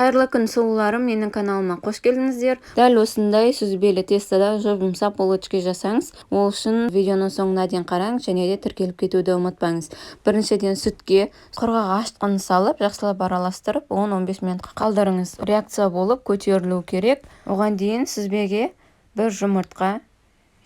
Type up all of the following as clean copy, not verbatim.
Қайырлы күн сұлуларым, менің каналыма қош келдіңіздер. Дәл осындай сүзбелі тестада жұмсақ булочка жасаңыз. Ол үшін видеоның соңына дейін қараңыз және де тіркеліп кетуді ұмытпаңыз. Біріншіден сүтке құрғақ ашытқыны салып, жақсылап араластырып, 10-15 минутқа қалдырыңыз. Реакция болып көтерілу керек. Оған дейін сүзбеге бір жұмыртқа,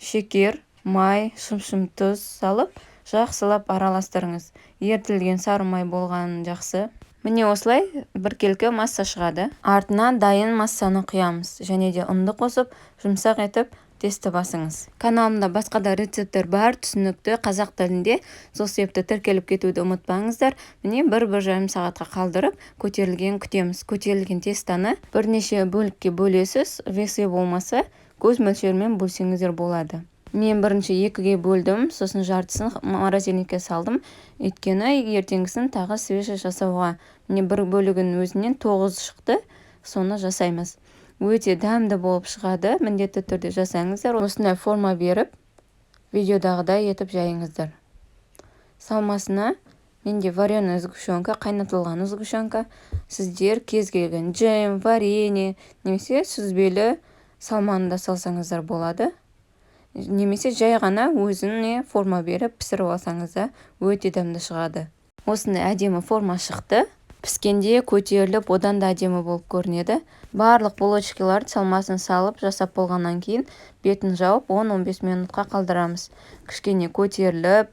шекер, май, шым тұз салып, жақсылап араластырыңыз. Ертілген сары май болғаны жақсы. Міне осылай біркелкі масса шығады. Артынан дайын массаны құямыз және де ұнды қосып, жұмсақ етіп тесті басыңыз. Каналымда басқа да рецепттер бар, түсінікті қазақ тілінде. Сол себепті тіркеліп кетуді ұмытпаңыздар. Міне 1-1,5 сағатқа қалдырып, көтерілген күтеміз. Көтерілген тестаны бірнеше бөлікке бөлесіз, весе болмаса, көз мөлшерімен бөлсеңіздер болады. Мен бірінші 2-ге бөлдім, сосын жартысын морозильникке салдым. Өйткені ертеңгісін тағы свежий жасауға. Міне бір бөлігін өзінен 9 шықты, соны жасаймыз. Өте дәмді болып шығады, міндетті түрде жасаңыздар. Осындай форма беріп, видеодағыдай етіп жайыңыздар. Салмасына менде вареный сгущенка, қайнатылған сгущенка. Сіздер кез келген джем, варенье, немесе сүзбелі салманы да салсаңыздар болады. Немесе жай ғана өзіне форма беріп пісіріп алсаңыз да өте дәмді шығады. Осындай әдемі форма шықты. Піскенде көтеріліп, одан да әдемі болып көрінеді. Барлық булочкаларды салмасын салып, жасап болғаннан кейін бетін жауып 10-15 минутқа қалдырамыз. Кішкене көтеріліп,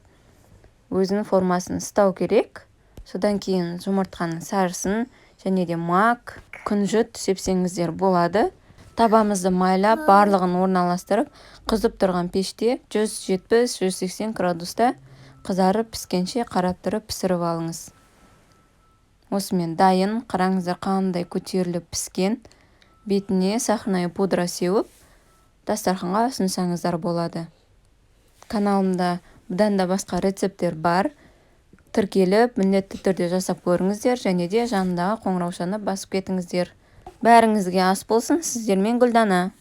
өзінің формасын ұстау керек. Содан кейін жұмыртқаның сарысын және де мак, күнжіт сепсеңіздер болады. Табамызды майлап, барлығын орналастырып, қызып тұрған пеште 170-180 градуста қызарып піскенше қарап тұрып пісіріп алыңыз. Осымен дайын, қараңыздар қандай көтеріліп піскен. Бетіне сахарная пудра сеуіп, дастарханға ұсынсаңыздар болады. Каналымда бұдан да басқа рецепттер бар. Тіркеліп, міндетті түрде жасап көріңіздер және де жанындағы қоңыраушаны басып кетіңіздер. Бәріңізге ас болсын, сіздермен Гүлдана.